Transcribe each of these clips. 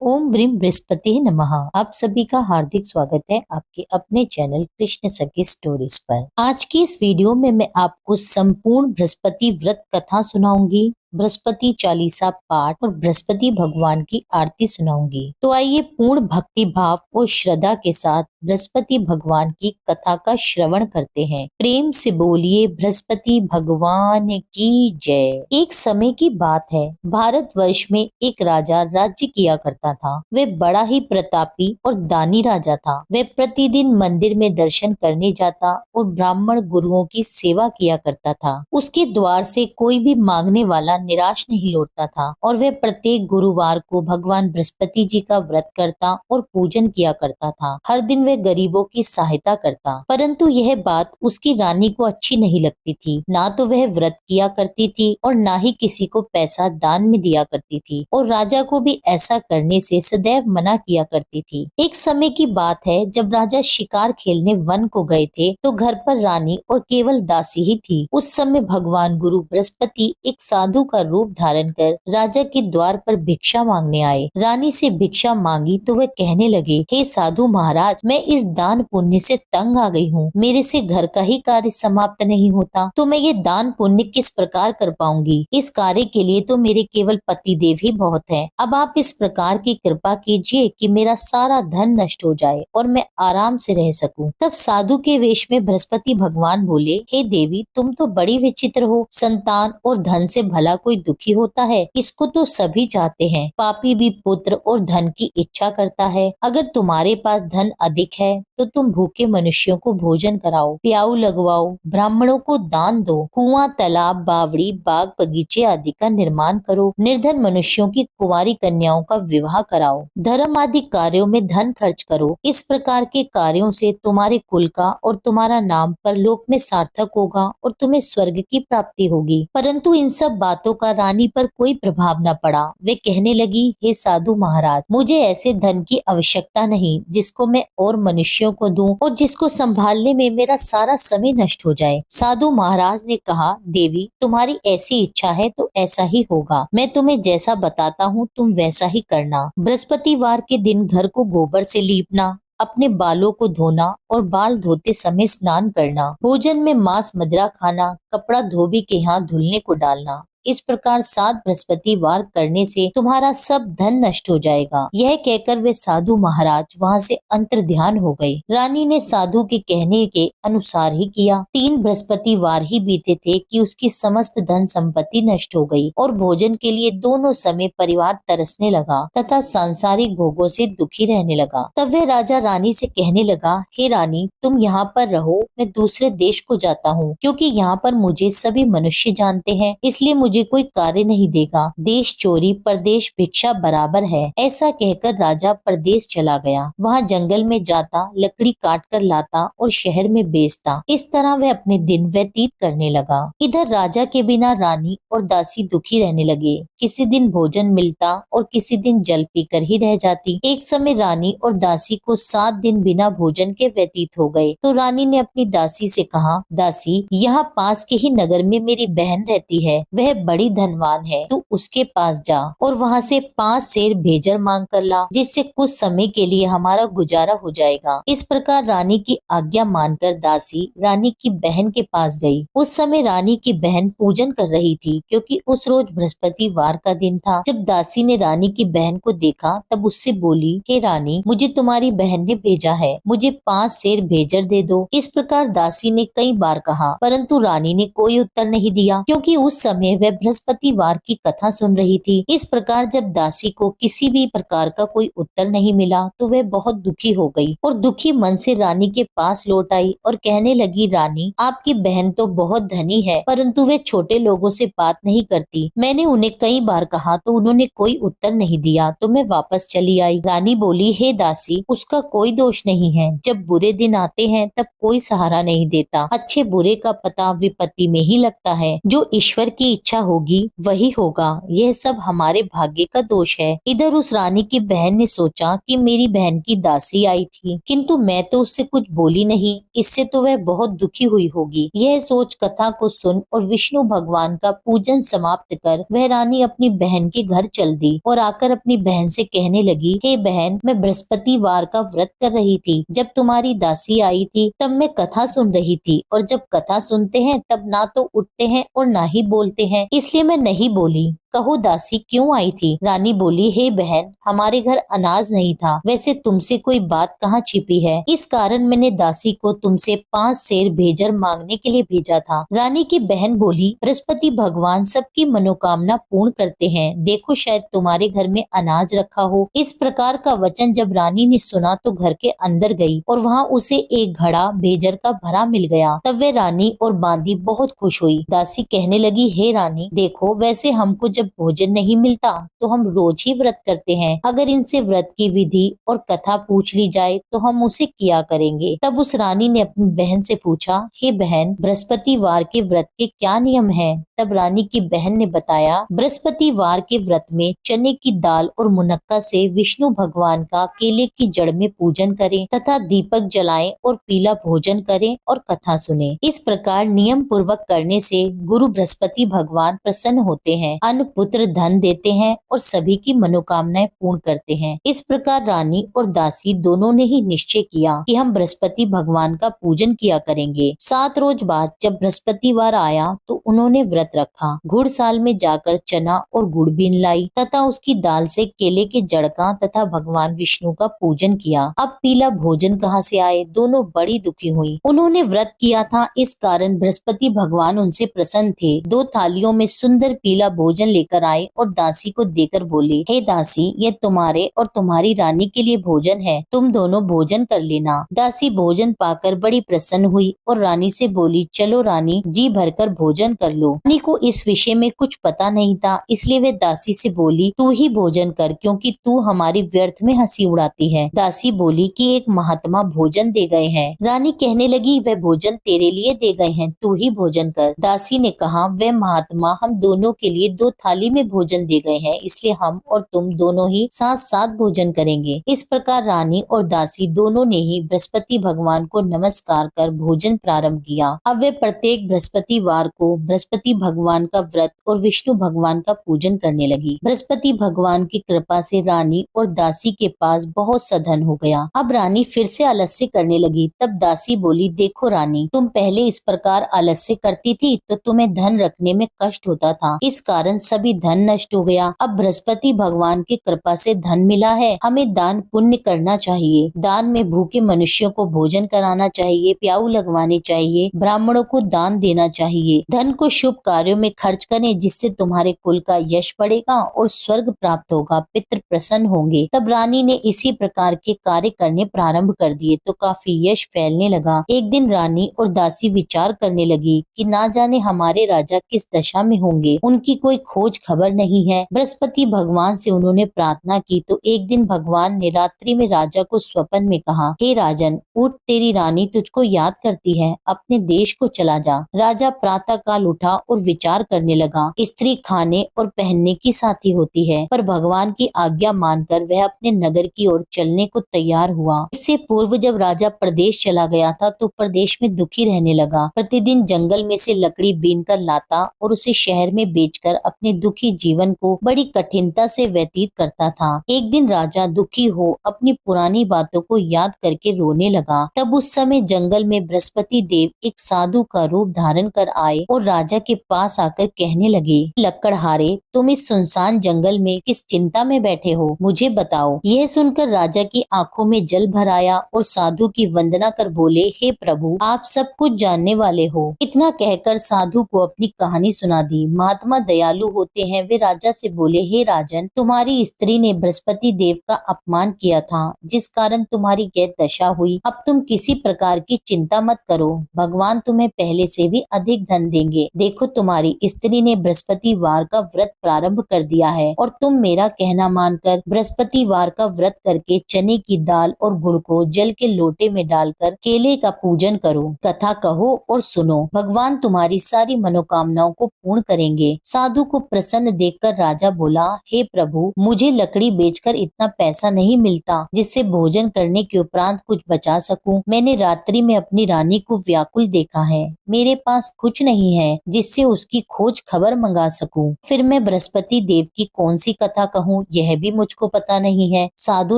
ओम brim Brihaspati नमः। आप सभी का हार्दिक स्वागत है आपके अपने चैनल कृष्ण सखी स्टोरीज पर। आज की इस वीडियो में मैं आपको संपूर्ण बृहस्पति व्रत कथा सुनाऊंगी, बृहस्पति चालीसा पाठ और बृहस्पति भगवान की आरती सुनाऊंगी। तो आइए पूर्ण भक्ति भाव और श्रद्धा के साथ बृहस्पति भगवान की कथा का श्रवण करते हैं। प्रेम से बोलिए बृहस्पति भगवान की जय। एक समय की बात है, भारतवर्ष में एक राजा राज्य किया करता था। वह बड़ा ही प्रतापी और दानी राजा था। वह प्रतिदिन मंदिर में दर्शन करने जाता और ब्राह्मण गुरुओं की सेवा किया करता था। उसके द्वार से कोई भी मांगने वाला निराश नहीं लौटता था और वह प्रत्येक गुरुवार को भगवान बृहस्पति जी का व्रत करता और पूजन किया करता था। हर दिन वह गरीबों की सहायता करता, परंतु यह बात उसकी रानी को अच्छी नहीं लगती थी। ना तो वह व्रत किया करती थी और ना ही किसी को पैसा दान में दिया करती थी, और राजा को भी ऐसा करने से सदैव मना किया करती थी। एक समय की बात है, जब राजा शिकार खेलने वन को गए थे तो घर पर रानी और केवल दासी ही थी। उस समय भगवान गुरु बृहस्पति एक साधु का रूप धारण कर राजा के द्वार पर भिक्षा मांगने आए। रानी से भिक्षा मांगी तो वह कहने लगे, हे साधु महाराज, मैं इस दान पुण्य से तंग आ गई हूँ। मेरे से घर का ही कार्य समाप्त नहीं होता, तो मैं ये दान पुण्य किस प्रकार कर पाऊंगी। इस कार्य के लिए तो मेरे केवल पति देव ही बहुत हैं। अब आप इस प्रकार की कृपा कीजिए कि मेरा सारा धन नष्ट हो जाए और मैं आराम से रह सकूं। तब साधु के वेश में बृहस्पति भगवान बोले, हे देवी, तुम तो बड़ी विचित्र हो। संतान और धन से भला कोई दुखी होता है? इसको तो सभी चाहते हैं। पापी भी पुत्र और धन की इच्छा करता है। अगर तुम्हारे पास धन अधिक है तो तुम भूखे मनुष्यों को भोजन कराओ, प्याऊ लगवाओ, ब्राह्मणों को दान दो, कुआं, तालाब, बावड़ी, बाग, बगीचे आदि का निर्माण करो, निर्धन मनुष्यों की कुंवारी कन्याओं का विवाह कराओ, धर्म आदि कार्यों में धन खर्च करो। इस प्रकार के कार्यों से तुम्हारे कुल का और तुम्हारा नाम परलोक में सार्थक होगा और तुम्हें स्वर्ग की प्राप्ति होगी। परंतु इन सब बातों का रानी पर कोई प्रभाव न पड़ा। वे कहने लगी, हे साधु महाराज, मुझे ऐसे धन की आवश्यकता नहीं जिसको मैं और मनुष्यों को दूं और जिसको संभालने में मेरा सारा समय नष्ट हो जाए। साधु महाराज ने कहा, देवी, तुम्हारी ऐसी इच्छा है तो ऐसा ही होगा। मैं तुम्हें जैसा बताता हूँ तुम वैसा ही करना। बृहस्पतिवार के दिन घर को गोबर से लीपना, अपने बालों को धोना और बाल धोते समय स्नान करना, भोजन में मांस मदिरा खाना, कपड़ा धोबी के हाथ धुलने को डालना। इस प्रकार 7 बृहस्पतिवार करने से तुम्हारा सब धन नष्ट हो जाएगा। यह कहकर वे साधु महाराज वहां से अंतर ध्यान हो गए। रानी ने साधु के कहने के अनुसार ही किया। 3 बृहस्पतिवार ही बीते थे कि उसकी समस्त धन संपत्ति नष्ट हो गई और भोजन के लिए दोनों समय परिवार तरसने लगा तथा सांसारिक भोगों से दुखी रहने लगा। तब वह राजा रानी से कहने लगा, हे रानी, तुम यहाँ पर रहो, मैं दूसरे देश को जाता हूँ, क्योंकि यहाँ पर मुझे सभी मनुष्य जानते हैं, इसलिए मुझे कोई कार्य नहीं देगा। देश चोरी परदेश भिक्षा बराबर है। ऐसा कहकर राजा परदेश चला गया। वहाँ जंगल में जाता, लकड़ी काट कर लाता और शहर में बेचता। इस तरह वह अपने दिन व्यतीत करने लगा। इधर राजा के बिना रानी और दासी दुखी रहने लगे। किसी दिन भोजन मिलता और किसी दिन जल पीकर ही रह जाती। एक समय रानी और दासी को 7 दिन बिना भोजन के व्यतीत हो गए। तो रानी ने अपनी दासी से कहा, दासी, यहाँ पास के ही नगर में मेरी बहन रहती है, वह बड़ी धनवान है, तू उसके पास जा और वहाँ से 5 सेर भेजर मांग कर ला, जिससे कुछ समय के लिए हमारा गुजारा हो जाएगा। इस प्रकार रानी की आज्ञा मानकर दासी रानी की बहन के पास गई। उस समय रानी की बहन पूजन कर रही थी, क्योंकि उस रोज बृहस्पतिवार का दिन था। जब दासी ने रानी की बहन को देखा तब उससे बोली, हे रानी, मुझे तुम्हारी बहन ने भेजा है, मुझे 5 सेर भेजर दे दो। इस प्रकार दासी ने कई बार कहा, परंतु रानी ने कोई उत्तर नहीं दिया, क्योंकि उस समय वह बृहस्पतिवार की कथा सुन रही थी। इस प्रकार जब दासी को किसी भी प्रकार का कोई उत्तर नहीं मिला तो वह बहुत दुखी हो गई और दुखी मन से रानी के पास लौट आई और कहने लगी, रानी, आपकी बहन तो बहुत धनी है, परंतु वे छोटे लोगों से बात नहीं करती। मैंने उन्हें कई बार कहा तो उन्होंने कोई उत्तर नहीं दिया, तो मैं वापस चली आई। रानी बोली, हे दासी, उसका कोई दोष नहीं है। जब बुरे दिन आते हैं तब कोई सहारा नहीं देता। अच्छे बुरे का पता विपत्ति में ही लगता है। जो ईश्वर की इच्छा इच्छा होगी वही होगा, यह सब हमारे भाग्य का दोष है। इधर उस रानी की बहन ने सोचा कि मेरी बहन की दासी आई थी, किंतु मैं तो उससे कुछ बोली नहीं, इससे तो वह बहुत दुखी हुई होगी। यह सोच कथा को सुन और विष्णु भगवान का पूजन समाप्त कर वह रानी अपनी बहन के घर चल दी और आकर अपनी बहन से कहने लगी, हे बहन, मैं बृहस्पतिवार का व्रत कर रही थी। जब तुम्हारी दासी आई थी तब मैं कथा सुन रही थी, और जब कथा सुनते हैं तब ना तो उठते हैं और ना ही बोलते हैं, इसलिए मैं नहीं बोली। कहो दासी क्यों आई थी? रानी बोली, हे बहन, हमारे घर अनाज नहीं था, वैसे तुमसे कोई बात कहाँ छिपी है, इस कारण मैंने दासी को तुमसे 5 सेर भेजर मांगने के लिए भेजा था। रानी की बहन बोली, बृहस्पति भगवान सबकी मनोकामना पूर्ण करते हैं, देखो शायद तुम्हारे घर में अनाज रखा हो। इस प्रकार का वचन जब रानी ने सुना तो घर के अंदर गई और वहाँ उसे एक घड़ा भेजर का भरा मिल गया। तब वे रानी और बांदी बहुत खुश हुई। दासी कहने लगी, हे रानी, देखो वैसे हमको जब भोजन नहीं मिलता तो हम रोज ही व्रत करते हैं, अगर इनसे व्रत की विधि और कथा पूछ ली जाए तो हम उसे किया करेंगे। तब उस रानी ने अपनी बहन से पूछा, हे बहन, बृहस्पतिवार के व्रत के क्या नियम है? तब रानी की बहन ने बताया, बृहस्पतिवार के व्रत में चने की दाल और मुनक्का से विष्णु भगवान का केले की जड़ में पूजन करें तथा दीपक जलाएं और पीला भोजन करें और कथा सुने। इस प्रकार नियम पूर्वक करने से गुरु बृहस्पति भगवान प्रसन्न होते हैं, अन्न पुत्र धन देते हैं और सभी की मनोकामनाएं पूर्ण करते हैं। इस प्रकार रानी और दासी दोनों ने ही निश्चय किया कि हम बृहस्पति भगवान का पूजन किया करेंगे। 7 रोज बाद जब बृहस्पतिवार आया तो उन्होंने व्रत रखा। घुड़साल में जाकर चना और गुड़ बीन लाई तथा उसकी दाल से केले के जड़ का तथा भगवान विष्णु का पूजन किया। अब पीला भोजन कहाँ से आए? दोनों बड़ी दुखी हुई। उन्होंने व्रत किया था, इस कारण बृहस्पति भगवान उनसे प्रसन्न थे। 2 थालियों में सुंदर पीला भोजन लेकर आए और दासी को देकर बोले, हे दासी, ये तुम्हारे और तुम्हारी रानी के लिए भोजन है, तुम दोनों भोजन कर लेना। दासी भोजन पाकर बड़ी प्रसन्न हुई और रानी से बोली, चलो रानी, जी भरकर भोजन कर लो। रानी को इस विषय में कुछ पता नहीं था, इसलिए वे दासी से बोली, तू ही भोजन कर, क्योंकि तू हमारी व्यर्थ में हंसी उड़ाती है। दासी बोली कि एक महात्मा भोजन दे गए हैं। रानी कहने लगी, वह भोजन तेरे लिए दे गए हैं, तू ही भोजन कर। दासी ने कहा, वह महात्मा हम दोनों के लिए 2 थाली में भोजन दे गए हैं, इसलिए हम और तुम दोनों ही साथ साथ भोजन करेंगे। इस प्रकार रानी और दासी दोनों ने ही बृहस्पति भगवान को नमस्कार कर भोजन प्रारंभ किया। अब वे प्रत्येक बृहस्पतिवार को बृहस्पति भगवान का व्रत और विष्णु भगवान का पूजन करने लगी। बृहस्पति भगवान की कृपा से रानी और दासी के पास बहुत सा धन हो गया। अब रानी फिर से आलस्य करने लगी। तब दासी बोली, देखो रानी, तुम पहले इस प्रकार आलस्य करती थी तो तुम्हें धन रखने में कष्ट होता था, इस कारण सभी धन नष्ट हो गया। अब बृहस्पति भगवान की कृपा से धन मिला है, हमें दान पुण्य करना चाहिए। दान में भूखे मनुष्यों को भोजन कराना चाहिए, प्याऊ लगवाने चाहिए, ब्राह्मणों को दान देना चाहिए। धन को शुभ कार्यों में खर्च करें, जिससे तुम्हारे कुल का यश बढ़ेगा और स्वर्ग प्राप्त होगा, पितृ प्रसन्न होंगे। तब रानी ने इसी प्रकार के कार्य करने प्रारंभ कर दिए तो काफी यश फैलने लगा। एक दिन रानी और दासी विचार करने लगी कि ना जाने हमारे राजा किस दशा में होंगे, उनकी कोई खोज खबर नहीं है। बृहस्पति भगवान से उन्होंने प्रार्थना की तो एक दिन भगवान ने रात्रि में राजा को स्वप्न में कहा, हे राजन, उठ, तेरी रानी तुझको याद करती है, अपने देश को चला जा। राजा प्रातः काल उठा और विचार करने लगा। स्त्री खाने और पहनने की साथी होती है, पर भगवान की आज्ञा मानकर वह अपने नगर की ओर चलने को तैयार हुआ। इससे पूर्व जब राजा प्रदेश चला गया था तो प्रदेश में दुखी रहने लगा। प्रतिदिन जंगल में से लकड़ी बीन कर लाता और उसे शहर में बेचकर अपने दुखी जीवन को बड़ी कठिनता से व्यतीत करता था। एक दिन राजा दुखी हो अपनी पुरानी बातों को याद करके रोने लगा। तब उस समय जंगल में बृहस्पति देव एक साधु का रूप धारण कर आए और राजा के पास आकर कहने लगे, लकड़हारे, तुम इस सुनसान जंगल में किस चिंता में बैठे हो, मुझे बताओ। यह सुनकर राजा की आंखों में जल भर आया और साधु की वंदना कर बोले, हे प्रभु, आप सब कुछ जानने वाले हो। इतना कहकर साधु को अपनी कहानी सुना दी। महात्मा दयालु होते हैं वे राजा से बोले, हे राजन, तुम्हारी स्त्री ने बृहस्पति देव का अपमान किया था, जिस कारण तुम्हारी यह दशा हुई। अब तुम किसी प्रकार की चिंता मत करो, भगवान तुम्हें पहले से भी अधिक धन देंगे। देखो, तुम्हारी स्त्री ने बृहस्पतिवार का व्रत प्रारंभ कर दिया है और तुम मेरा कहना मानकर बृहस्पतिवार का व्रत करके चने की दाल और गुड़ को जल के लोटे में डालकर केले का पूजन करो, कथा कहो और सुनो। भगवान तुम्हारी सारी मनोकामनाओं को पूर्ण करेंगे। साधु को प्रसन्न देखकर राजा बोला, हे प्रभु, मुझे लकड़ी बेचकर इतना पैसा नहीं मिलता जिससे भोजन करने के उपरांत कुछ बचा सकूं। मैंने रात्रि में अपनी रानी को व्याकुल देखा है। मेरे पास कुछ नहीं है जिससे उसकी खोज खबर मंगा सकूं। फिर मैं बृहस्पति देव की कौन सी कथा कहूँ, यह भी मुझको पता नहीं है। साधु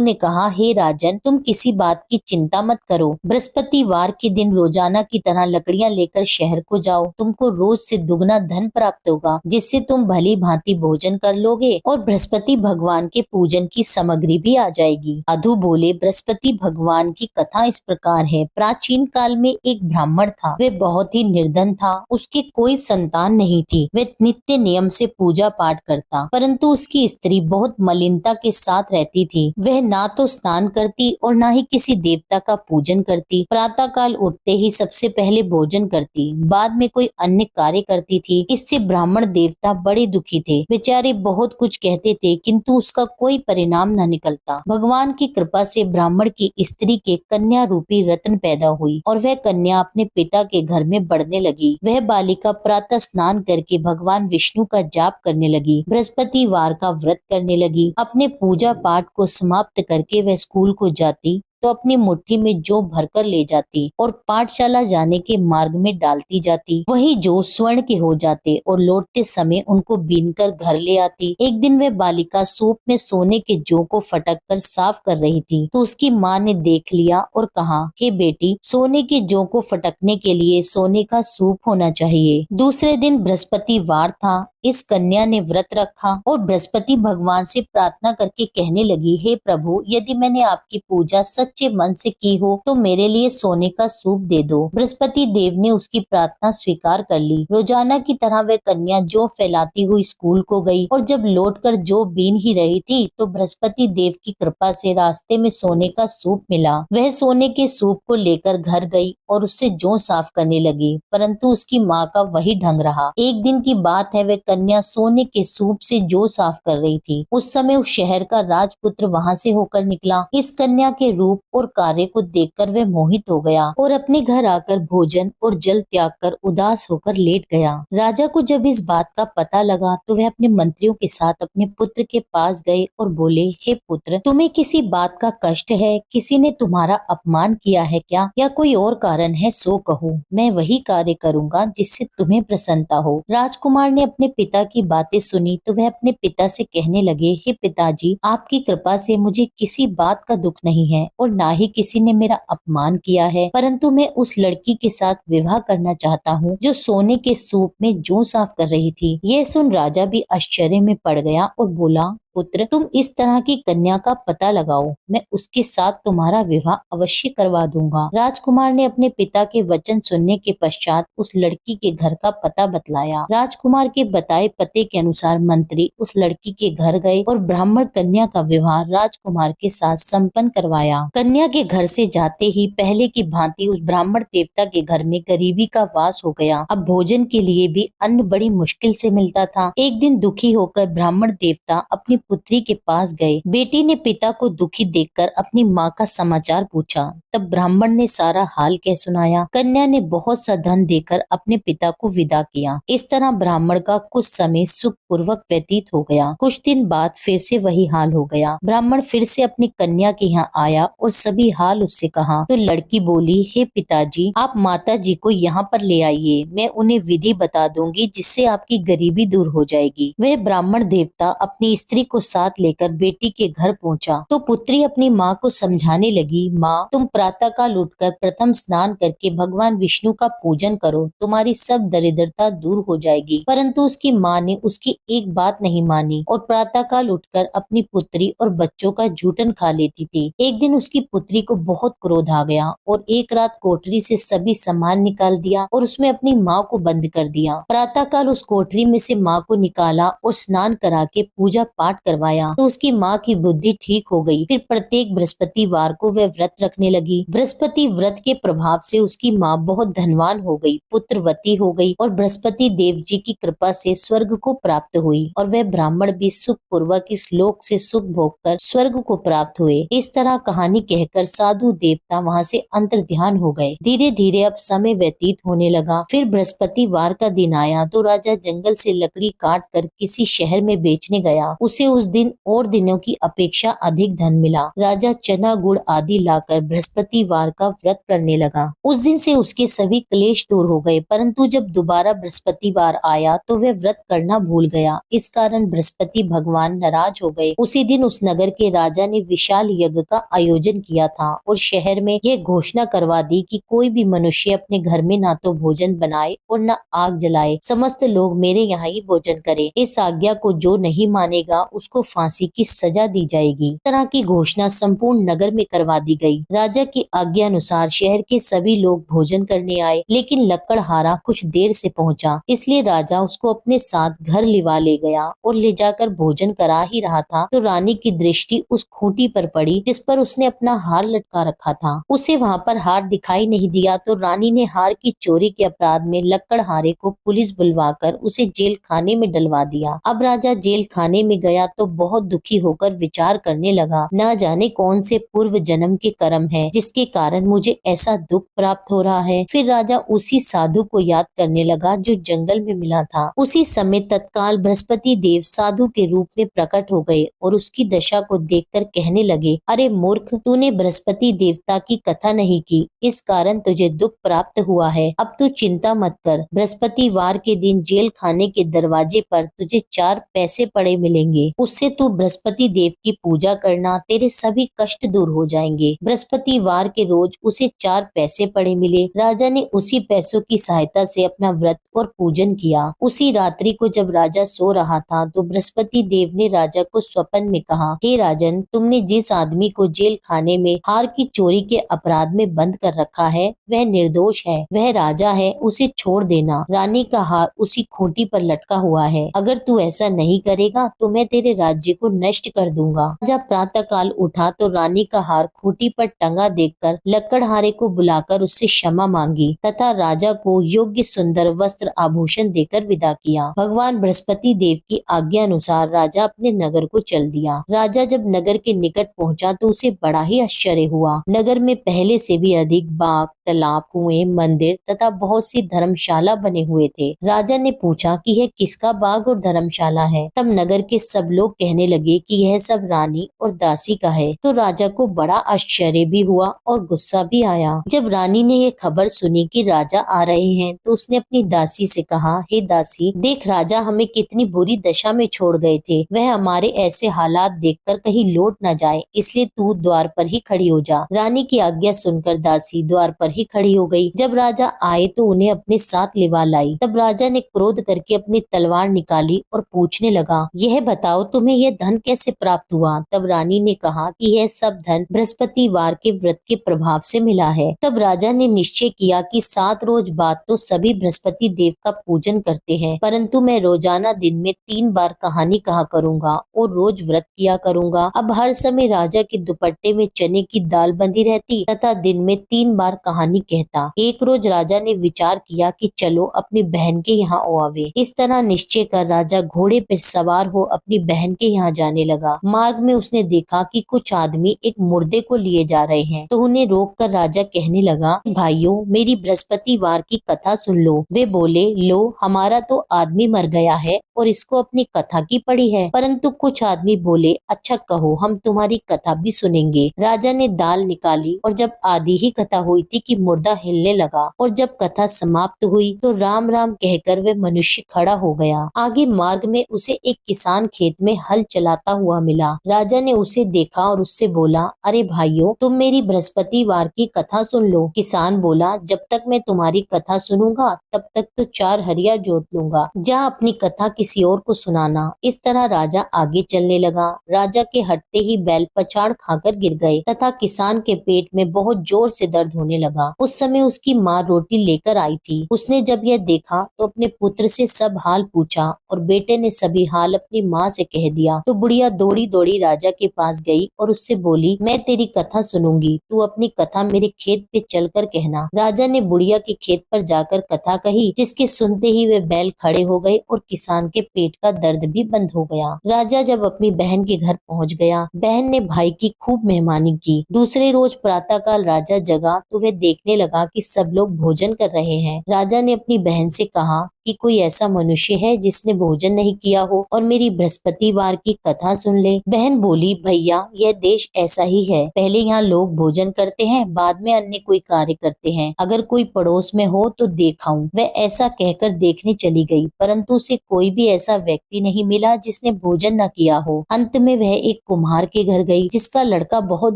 ने कहा, हे राजन, तुम किसी बात की चिंता मत करो। बृहस्पतिवार के दिन रोजाना की तरह लकड़ियां लेकर शहर को जाओ। तुमको रोज से दुगना धन प्राप्त होगा, जिससे तुम भली भांति भोजन कर लोगे और बृहस्पति भगवान के पूजन की सामग्री भी आ जाएगी। साधु बोले, बृहस्पति भगवान की कथा इस प्रकार है। प्राचीन काल में एक ब्राह्मण था। वह बहुत ही निर्धन था। उसकी कोई संतान नहीं थी। वह नित्य नियम से पूजा पाठ करता, परंतु उसकी स्त्री बहुत मलिनता के साथ रहती थी। वह ना तो स्नान करती और ना ही किसी देवता का पूजन करती। प्रातः काल उठते ही सबसे पहले भोजन करती, बाद में कोई अन्य कार्य करती थी। इससे ब्राह्मण देवता बड़े दुखी थे। बेचारे बहुत कुछ कहते थे, किंतु उसका कोई परिणाम न निकलता। भगवान की कृपा से ब्राह्मण की स्त्री के कन्या रूपी रत्न पैदा हुई और वह कन्या अपने पिता के घर में बढ़ने लगी। वह बालिका प्रातः स्नान करके भगवान विष्णु का जाप करने लगी, बृहस्पतिवार का व्रत करने लगी। अपने पूजा पाठ को समाप्त करके वह स्कूल को जाती तो अपनी मुट्ठी में जौ भरकर ले जाती और पाठशाला जाने के मार्ग में डालती जाती। वही जौ स्वर्ण के हो जाते और लौटते समय उनको बीनकर घर ले आती। एक दिन वह बालिका सूप में सोने के जौ को फटक कर साफ कर रही थी, तो उसकी माँ ने देख लिया और कहा, हे बेटी, सोने के जौ को फटकने के लिए सोने का सूप होना चाहिए। दूसरे दिन बृहस्पतिवार था। इस कन्या ने व्रत रखा और बृहस्पति भगवान से प्रार्थना करके कहने लगी, हे प्रभु, यदि मैंने आपकी पूजा सच्चे मन से की हो तो मेरे लिए सोने का सूप दे दो। बृहस्पति देव ने उसकी प्रार्थना स्वीकार कर ली। रोजाना की तरह वह कन्या जौ फैलाती हुई स्कूल को गई और जब लौटकर जौ बीन ही रही थी तो बृहस्पति देव की कृपा से रास्ते में सोने का सूप मिला। वह सोने के सूप को लेकर घर गई और उससे जौ साफ करने लगी, परंतु उसकी माँ का वही ढंग रहा। एक दिन की बात है, वह कन्या सोने के सूप से जौ साफ कर रही थी। उस समय उस शहर का राजपुत्र वहां से होकर निकला। इस कन्या के रूप और कार्य को देखकर वह मोहित हो गया और अपने घर आकर भोजन और जल त्याग कर उदास होकर लेट गया। राजा को जब इस बात का पता लगा तो वह अपने मंत्रियों के साथ अपने पुत्र के पास गए और बोले, हे पुत्र, तुम्हें किसी बात का कष्ट है? किसी ने तुम्हारा अपमान किया है क्या, या कोई और कारण है? सो कहो, मैं वही कार्य करूंगा जिससे तुम्हें प्रसन्नता हो। राजकुमार ने अपने पिता की बातें सुनी तो वह अपने पिता से कहने लगे, हे पिताजी, आपकी कृपा से मुझे किसी बात का दुख नहीं है और ना ही किसी ने मेरा अपमान किया है, परंतु मैं उस लड़की के साथ विवाह करना चाहता हूँ जो सोने के सूप में जौ साफ कर रही थी। यह सुन राजा भी आश्चर्य में पड़ गया और बोला, पुत्र, तुम इस तरह की कन्या का पता लगाओ, मैं उसके साथ तुम्हारा विवाह अवश्य करवा दूंगा। राजकुमार ने अपने पिता के वचन सुनने के पश्चात उस लड़की के घर का पता बतलाया। राजकुमार के बताए पते के अनुसार मंत्री उस लड़की के घर गए और ब्राह्मण कन्या का विवाह राजकुमार के साथ संपन्न करवाया। कन्या के घर से जाते ही पहले की भांति उस ब्राह्मण देवता के घर में गरीबी का वास हो गया। अब भोजन के लिए भी अन्न बड़ी मुश्किल से मिलता था। एक दिन दुखी होकर ब्राह्मण देवता अपनी पुत्री के पास गए। बेटी ने पिता को दुखी देखकर अपनी माँ का समाचार पूछा। तब ब्राह्मण ने सारा हाल कह सुनाया। कन्या ने बहुत सा धन देकर अपने पिता को विदा किया। इस तरह ब्राह्मण का कुछ समय सुख पूर्वक व्यतीत हो गया। कुछ दिन बाद फिर से वही हाल हो गया। ब्राह्मण फिर से अपनी कन्या के यहाँ आया और सभी हाल उससे कहा तो लड़की बोली, हे पिताजी, आप माता जी को यहाँ पर ले आइए, मैं उन्हें विधि बता दूंगी जिससे आपकी गरीबी दूर हो जाएगी। वह ब्राह्मण देवता अपनी स्त्री को साथ लेकर बेटी के घर पहुंचा तो पुत्री अपनी माँ को समझाने लगी, माँ तुम प्रातःकाल उठकर प्रथम स्नान करके भगवान विष्णु का पूजन करो, तुम्हारी सब दरिद्रता दूर हो जाएगी। परंतु उसकी माँ ने उसकी एक बात नहीं मानी और प्रातःकाल उठकर अपनी पुत्री और बच्चों का जूठन खा लेती थी। एक दिन उसकी पुत्री को बहुत क्रोध आ गया और एक रात कोठरी से सभी सामान निकाल दिया और उसमें अपनी माँ को बंद कर दिया। प्रातःकाल उस कोठरी में से माँ को निकाला और स्नान करा के पूजा पाठ करवाया तो उसकी माँ की बुद्धि ठीक हो गई। फिर प्रत्येक बृहस्पतिवार को वह व्रत रखने लगी। बृहस्पति व्रत के प्रभाव से उसकी माँ बहुत धनवान हो गई, पुत्रवती हो गई और बृहस्पति देव जी की कृपा से स्वर्ग को प्राप्त हुई और वह ब्राह्मण भी सुख पूर्वक इस लोक से सुख भोग कर स्वर्ग को प्राप्त हुए। इस तरह कहानी कहकर साधु देवता वहाँ से अंतर्ध्यान हो गए। धीरे धीरे अब समय व्यतीत होने लगा। फिर बृहस्पतिवार का दिन आया तो राजा जंगल से लकड़ी काट कर किसी शहर में बेचने गया। उसे उस दिन और दिनों की अपेक्षा अधिक धन मिला। राजा चना गुड़ आदि लाकर बृहस्पतिवार का व्रत करने लगा। उस दिन से उसके सभी क्लेश दूर हो गए, परंतु जब दोबारा बृहस्पतिवार आया तो वह व्रत करना भूल गया। इस कारण बृहस्पति भगवान नाराज हो गए। उसी दिन उस नगर के राजा ने विशाल यज्ञ का आयोजन किया था और शहर में यह घोषणा करवा दी कि कोई भी मनुष्य अपने घर में ना तो भोजन बनाए और न आग जलाए, समस्त लोग मेरे यहाँ ही भोजन करें। इस आज्ञा को जो नहीं मानेगा उसको फांसी की सजा दी जाएगी। इस तरह की घोषणा संपूर्ण नगर में करवा दी गई। राजा की आज्ञा अनुसार शहर के सभी लोग भोजन करने आए, लेकिन लकड़हारा कुछ देर से पहुंचा, इसलिए राजा उसको अपने साथ घर लिवा ले गया और ले जाकर भोजन करा ही रहा था तो रानी की दृष्टि उस खूंटी पर पड़ी जिस पर उसने अपना हार लटका रखा था। उसे वहाँ पर हार दिखाई नहीं दिया तो रानी ने हार की चोरी के अपराध में लकड़हारे को पुलिस बुलवाकर उसे जेल खाने में डलवा दिया। अब राजा जेल खाने में गया तो बहुत दुखी होकर विचार करने लगा, न जाने कौन से पूर्व जन्म के कर्म है जिसके कारण मुझे ऐसा दुख प्राप्त हो रहा है। फिर राजा उसी साधु को याद करने लगा जो जंगल में मिला था। उसी समय तत्काल बृहस्पति देव साधु के रूप में प्रकट हो गए और उसकी दशा को देखकर कहने लगे, अरे मूर्ख, तूने बृहस्पति देवता की कथा नहीं की, इस कारण तुझे दुख प्राप्त हुआ है। अब तू चिंता मत कर, बृहस्पतिवार के दिन जेल खाने के दरवाजे पर तुझे 4 पैसे पड़े मिलेंगे, उससे तू बृहस्पति देव की पूजा करना, तेरे सभी कष्ट दूर हो जाएंगे। बृहस्पतिवार के रोज उसे 4 पैसे पड़े मिले। राजा ने उसी पैसों की सहायता से अपना व्रत और पूजन किया। उसी रात्रि को जब राजा सो रहा था तो बृहस्पति देव ने राजा को स्वप्न में कहा, हे राजन, तुमने जिस आदमी को जेल खाने में हार की चोरी के अपराध में बंद कर रखा है वह निर्दोष है, वह राजा है, उसे छोड़ देना। रानी का हार उसी खूंटी पर लटका हुआ है, अगर तू ऐसा नहीं करेगा तो मैं तेरे राज्य को नष्ट कर दूंगा। राजा प्रातःकाल उठा तो रानी का हार खूंटी पर टंगा देखकर लकड़हारे को बुलाकर उससे क्षमा मांगी तथा राजा को योग्य सुंदर वस्त्र आभूषण देकर विदा किया। भगवान बृहस्पति देव की आज्ञा अनुसार राजा अपने नगर को चल दिया। राजा जब नगर के निकट पहुंचा तो उसे बड़ा ही आश्चर्य हुआ। नगर में पहले से भी अधिक बाग, तालाब, कुएं, मंदिर तथा बहुत सी धर्मशाला बने हुए थे। राजा ने पूछा कि यह किसका बाग और धर्मशाला है। तब नगर के सब लोग कहने लगे कि यह सब रानी और दासी का है। तो राजा को बड़ा आश्चर्य भी हुआ और गुस्सा भी आया। जब रानी ने यह खबर सुनी कि राजा आ रहे हैं तो उसने अपनी दासी से कहा, हे दासी, देख राजा हमें कितनी बुरी दशा में छोड़ गए थे, वह हमारे ऐसे हालात देखकर कहीं लौट न जाए, इसलिए तू द्वार पर ही खड़ी हो जा। रानी की आज्ञा सुनकर दासी द्वार पर ही खड़ी हो गई। जब राजा आए तो उन्हें अपने साथ लिवा लाई। तब राजा ने क्रोध करके अपनी तलवार निकाली और पूछने लगा, यह बताओ तुम्हें यह धन कैसे प्राप्त हुआ। तब रानी ने कहा कि यह सब धन बृहस्पतिवार के व्रत के प्रभाव से मिला है। तब राजा ने निश्चय किया कि 7 रोज बाद तो सभी बृहस्पति देव का पूजन करते हैं, परंतु मैं रोजाना दिन में 3 बार कहानी कहा करूंगा और रोज व्रत किया करूंगा। अब हर समय राजा के दुपट्टे में चने की दाल बंधी रहती तथा दिन में 3 बार कहानी कहता। एक रोज राजा ने विचार किया कि चलो अपनी बहन के यहाँ आवे। इस तरह निश्चय कर राजा घोड़े पर सवार हो अपनी बहन के यहाँ जाने लगा। मार्ग में उसने देखा कि कुछ आदमी एक मुर्दे को लिए जा रहे हैं, तो उन्हें रोक कर राजा कहने लगा, भाइयों, मेरी बृहस्पतिवार की कथा सुन लो। वे बोले, लो, हमारा तो आदमी मर गया है और इसको अपनी कथा की पड़ी है। परंतु कुछ आदमी बोले, अच्छा कहो, हम तुम्हारी कथा भी सुनेंगे। राजा ने दाल निकाली और जब आधी ही कथा हुई थी कि कि मुर्दा हिलने लगा और जब कथा समाप्त हुई तो राम राम कहकर वह मनुष्य खड़ा हो गया। आगे मार्ग में उसे एक किसान खेत में हल चलाता हुआ मिला। राजा ने उसे देखा और उससे बोला, अरे भाइयों, तुम मेरी बृहस्पतिवार की कथा सुन लो। किसान बोला, जब तक मैं तुम्हारी कथा सुनूंगा तब तक तो 4 हरिया जोत लूंगा। जा अपनी कथा किसी और को सुनाना। इस तरह राजा आगे चलने लगा। राजा के हटते ही बैल पछाड़ खाकर गिर गए तथा किसान के पेट में बहुत जोर से दर्द होने लगा। उस समय उसकी माँ रोटी लेकर आई थी। उसने जब यह देखा तो अपने पुत्र से सब हाल पूछा और बेटे ने सभी हाल अपनी माँ से कह दिया। तो बुढ़िया दौड़ी दौड़ी राजा के पास गई और उससे बोली, मैं तेरी कथा सुनूंगी, तू अपनी कथा मेरे खेत पे चलकर कहना। राजा ने बुढ़िया के खेत पर जाकर कथा कही, जिसके सुनते ही वे बैल खड़े हो गए और किसान के पेट का दर्द भी बंद हो गया। राजा जब अपनी बहन के घर पहुंच गया, बहन ने भाई की खूब मेहमानी की। दूसरे रोज प्रातःकाल राजा जगा तो वह देखने लगा कि सब लोग भोजन कर रहे हैं। राजा ने अपनी बहन से कहा कि कोई ऐसा मनुष्य है जिसने भोजन नहीं किया हो और मेरी बृहस्पतिवार की कथा सुन ले। बहन बोली, भैया, यह देश ऐसा ही है। पहले यहाँ लोग भोजन करते हैं, बाद में अन्य कोई कार्य करते हैं। अगर कोई पड़ोस में हो तो देखाऊं। वह ऐसा कहकर देखने चली गई, परंतु उसे कोई भी ऐसा व्यक्ति नहीं मिला जिसने भोजन न किया हो। अंत में वह एक कुम्हार के घर गई, जिसका लड़का बहुत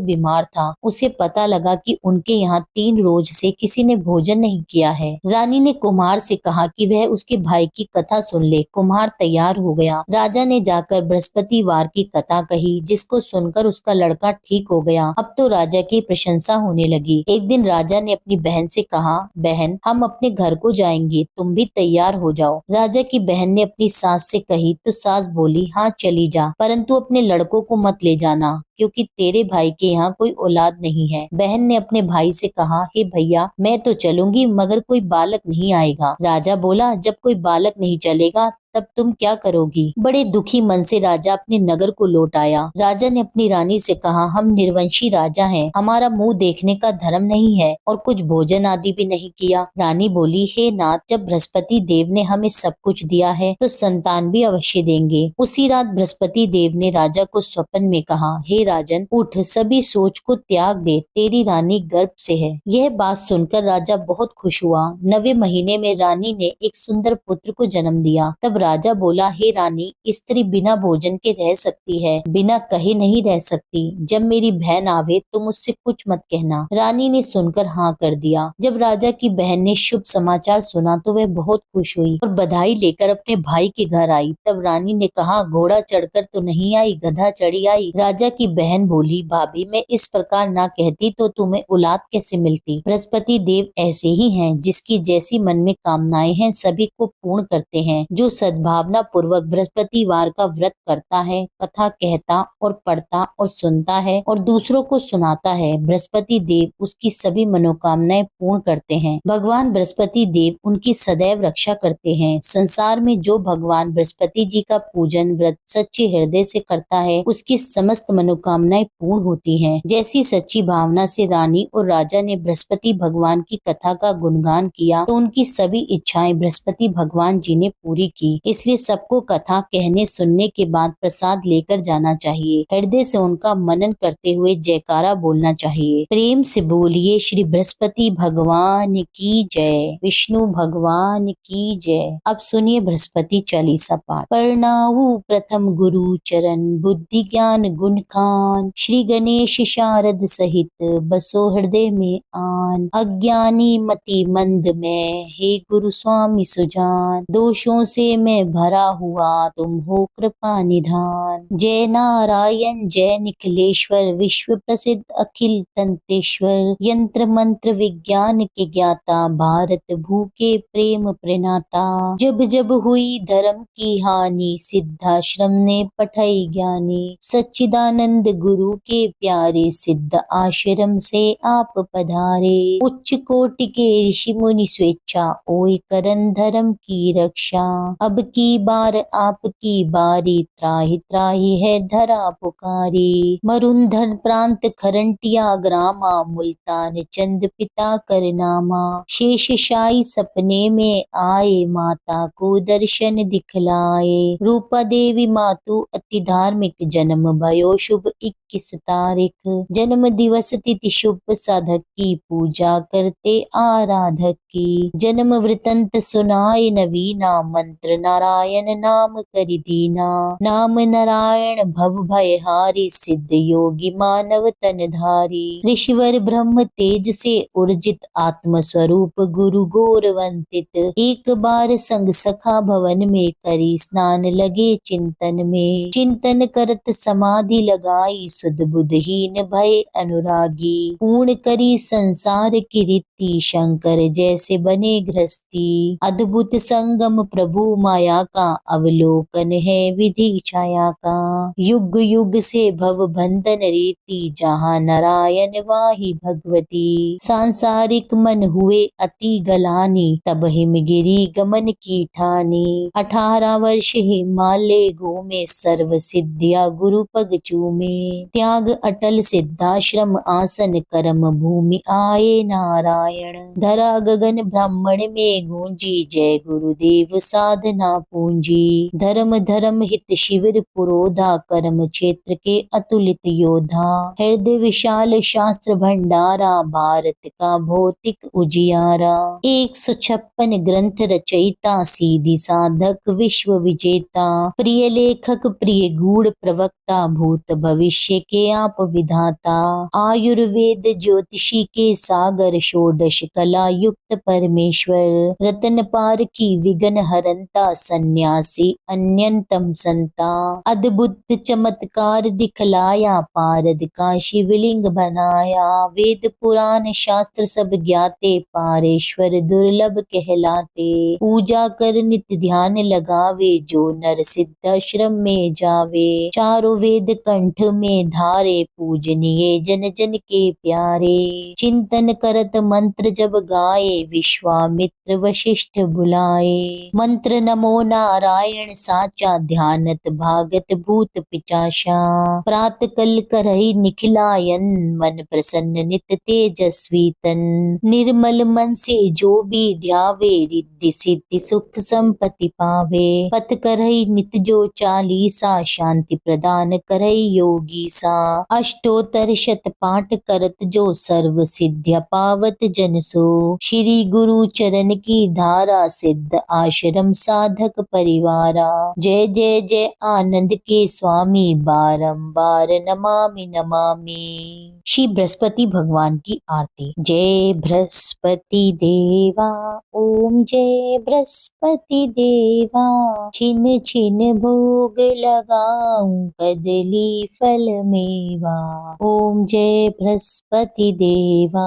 बीमार था। उसे पता लगा कि उनके यहाँ 3 रोज से किसी ने भोजन नहीं किया है। रानी ने कुम्हार से कहा कि वह उसके भाई की कथा सुन ले। कुम्हार तैयार हो गया। राजा ने जाकर बृहस्पतिवार की कथा कही, जिसको सुनकर उसका लड़का ठीक हो गया। अब तो राजा की प्रशंसा होने लगी। एक दिन राजा ने अपनी बहन से कहा, बहन, हम अपने घर को जाएंगे, तुम भी तैयार हो जाओ। राजा की बहन ने अपनी सास से कही तो सास बोली, हाँ चली जा, परंतु अपने लड़कों को मत ले जाना, क्योंकि तेरे भाई के यहाँ कोई औलाद नहीं है। बहन ने अपने भाई से कहा, हे भैया, मैं तो चलूंगी मगर कोई बालक नहीं आएगा। राजा बोला, जब कोई बालक नहीं चलेगा तब तुम क्या करोगी? बड़े दुखी मन से राजा अपने नगर को लौट आया। राजा ने अपनी रानी से कहा, हम निर्वंशी राजा हैं, हमारा मुंह देखने का धर्म नहीं है और कुछ भोजन आदि भी नहीं किया। रानी बोली, हे नाथ, जब बृहस्पति देव ने हमें सब कुछ दिया है तो संतान भी अवश्य देंगे। उसी रात बृहस्पति देव ने राजा को स्वप्न में कहा, हे राजन, उठ, सभी सोच को त्याग दे, तेरी रानी गर्भ से है। यह बात सुनकर राजा बहुत खुश हुआ। 9वें महीने में रानी ने एक सुंदर पुत्र को जन्म दिया। तब राजा बोला, हे रानी, स्त्री बिना भोजन के रह सकती है, बिना कहे नहीं रह सकती। जब मेरी बहन आवे तो मुझसे कुछ मत कहना। रानी ने सुनकर हाँ कर दिया। जब राजा की बहन ने शुभ समाचार सुना तो वह बहुत खुश हुई और बधाई लेकर अपने भाई के घर आई। तब रानी ने कहा, घोड़ा चढ़कर तो नहीं आई, गधा चढ़ी आई। राजा की बहन बोली, भाभी, मैं इस प्रकार ना कहती तो तुम्हें औलाद कैसे मिलती? बृहस्पति देव ऐसे ही हैं, जिसकी जैसी मन में कामनाएं हैं सभी को पूर्ण करते हैं। जो सद्भावना पूर्वक बृहस्पतिवार का व्रत करता है, कथा कहता और पढ़ता और सुनता है और दूसरों को सुनाता है, बृहस्पति देव उसकी सभी मनोकामनाएं पूर्ण करते हैं। भगवान बृहस्पति देव उनकी सदैव रक्षा करते हैं। संसार में जो भगवान बृहस्पति जी का पूजन व्रत सच्चे हृदय से करता है, उसकी समस्त मनोकामनाएं पूर्ण होती हैं। जैसी सच्ची भावना से रानी और राजा ने बृहस्पति भगवान की कथा का गुणगान किया तो उनकी सभी इच्छाएं बृहस्पति भगवान जी ने पूरी की। इसलिए सबको कथा कहने सुनने के बाद प्रसाद लेकर जाना चाहिए। हृदय से उनका मनन करते हुए जयकारा बोलना चाहिए। प्रेम से बोलिए, श्री बृहस्पति भगवान की जय, विष्णु भगवान की जय। अब सुनिए बृहस्पति चालीसा पाठ। प्रणाऊ प्रथम गुरु चरण, बुद्धि ज्ञान गुण खान, श्री गणेश शारद सहित बसो हृदय में आन। अज्ञानी मति मंद में, हे गुरु स्वामी सुजान, दोषों से मैं भरा हुआ, तुम हो कृपा निधान। जय नारायण जय निखिलेश्वर, विश्व प्रसिद्ध अखिल तंतेश्वर, यंत्र मंत्र विज्ञान के ज्ञाता, भारत भू के प्रेम प्रेनाता। जब जब हुई धर्म की हानि, सिद्धाश्रम ने पठाई ज्ञानी, सच्चिदानंद गुरु के प्यारे, सिद्ध आश्रम से आप पधारे। उच्च कोटि के ऋषि मुनि स्वेच्छा, ओए करन धर्म की रक्षा। अब अब की बार आपकी बारी, त्राहि त्राहि है धरा पुकारी। मरुंधर प्रांत खरंटिया ग्रामा, मुल्तान चंद पिता करनामा। शेष शाही सपने में आए, माता को दर्शन दिखलाए। रूपा देवी मातु अति धार्मिक, जन्म भयो शुभ 21 तारीख। जन्म दिवस तिथि शुभ, साधक की पूजा करते आराधक की। जन्म वृतंत सुनाए नवीना, मंत्र नारायण नाम करि दीना। नाम नारायण भव भय हारी, सिद्ध योगी मानव तन धारी। ऋषिवर ब्रह्म तेज से उर्जित, आत्म स्वरूप गुरु गौरवंतित। एक बार संग सखा भवन में, करी स्नान लगे चिंतन में। चिंतन करत समाधि लगाई, सुध बुधहीन भय अनुरागी। पूर्ण करी संसार की रीति, शंकर जैसे बने गृहस्थी। अद्भुत संगम प्रभु माया का, अवलोकन है विधि छाया का। युग युग से भव बंधन रीति, जहाँ नारायण वाही भगवती। सांसारिक मन हुए अति गलानी, तब हिमगिरी गमन की ठानी। 18 वर्ष हिमालय घूमे, सर्व सिद्धिया गुरु पग चूमे। त्याग अटल सिद्धाश्रम आसन, कर्म भूमि आए नारायण। धरा गगन ब्राह्मण में गूंजी, जय गुरुदेव साधना पूंजी। धर्म धर्म हित शिविर पुरोधा, कर्म क्षेत्र के अतुलित योधा। हृदय विशाल शास्त्र भंडारा, भारत का भौतिक उजियारा। 156 ग्रंथ रचयिता, सीधी साधक विश्व विजेता। प्रिय लेखक प्रिय गूढ़ प्रवक्ता, भूत भविष्य के आप विधाता। आयुर्वेद ज्योतिषी के सागर, षोडश कला युक्त परमेश्वर। रतन पार की विघ्न हरंता, सन्यासी अन्यतम संता। अद्भुत चमत्कार दिखलाया, पारद का शिवलिंग बनाया। वेद पुराण शास्त्र सब ज्ञाते, पारेश्वर दुर्लभ कहलाते। पूजा कर नित्य ध्यान लगावे, जो नर सिद्धाश्रम में जावे। चारों वेद कंठ में धारे, पूजनीय जन जन के प्यारे। चिंतन करत मंत्र जब गाए, विश्वामित्र वशिष्ठ बुलाए। मंत्र नमो नारायण साचा, ध्यानत भागत भूत पिचाशा। प्रात कल करहि निखिलायन, मन प्रसन्न नित तेजस्वी तन। निर्मल मन से जो भी ध्यावे, रिद्धि सिद्धि सुख संपत्ति पावे। पथ करहि नित जो चालीसा, शांति प्रदान करहि योगी सा। अष्टोत्तर शत पाठ करत जो, सर्व सिद्ध्या पावत जन सो। श्री गुरु चरण की धारा, सिद्ध आश्रम साधक परिवारा। जय जय जय आनंद के स्वामी, बारंबार नमामि नमामि। श्री बृहस्पति भगवान की आरती। जय बृहस्पति देवा, ओम जय बृहस्पति देवा। छिन छिन भोग लगाऊं, कदली फल मेवा। ओम जय बृहस्पति देवा,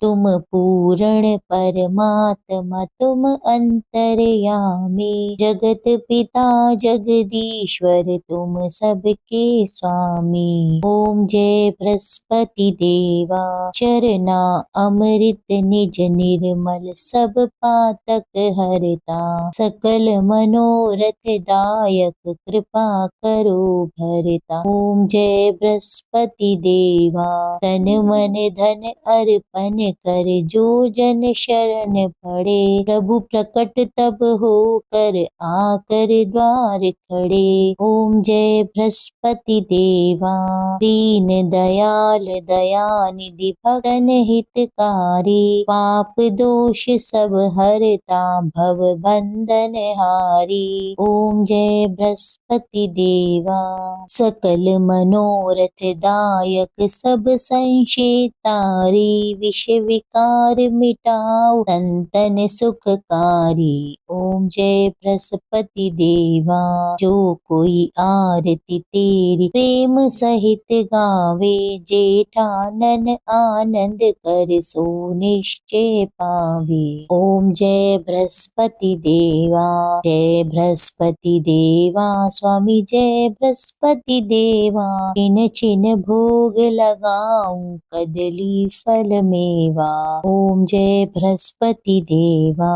तुम पूर्ण परमात्मा, तुम अंतर्यामी। जगत पिता जगदीश्वर, तुम सबके स्वामी। ओम जय बृहस्पति देवा, चरना अमृत निज निर्मल, सब पातक हरता। सकल मनोरथ दायक, कृपा करो भरता। ओम जय बृहस्पति देवा, तन मन धन अर्पण कर, जो जन शरण पड़े। प्रभु प्रकट तब हो कर, आकर द्वार खड़े। ओम जय बृहस्पति देवा, दीन दयाल दयानिधि, भक्तन हितकारी। पाप दोष सब हरता, भव बंधन हारी। ओम जय बृहस्पति देवा, सकल मनोरथ दायक, सब संशय तारी। विष विकार मिटाओ, संतन सुखकारी। ओम जय बृहस्पति देवा, जो कोई आरती तेरी प्रेम सहित गावे। जेठानन आनंद कर, सो निश्चय पावे। ओम जय बृहस्पति देवा, जय बृहस्पति देवा। स्वामी जय बृहस्पति देवा, छिन छिन भोग लगाऊं, कदली फल मेवा। ओम जय बृहस्पति देवा।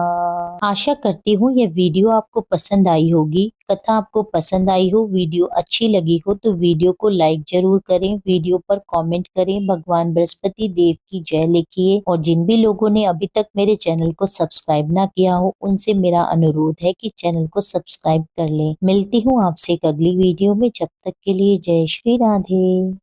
आशा करती हूँ यह वीडियो आपको पसंद आई होगी। कथा आपको पसंद आई हो, वीडियो अच्छी लगी हो तो वीडियो को लाइक जरूर करें, वीडियो पर कमेंट करें, भगवान बृहस्पति देव की जय लिखिए और जिन भी लोगों ने अभी तक मेरे चैनल को सब्सक्राइब ना किया हो उनसे मेरा अनुरोध है कि चैनल को सब्सक्राइब कर लें। मिलती हूँ आपसे एक अगली वीडियो में, जब तक के लिए जय श्री राधे।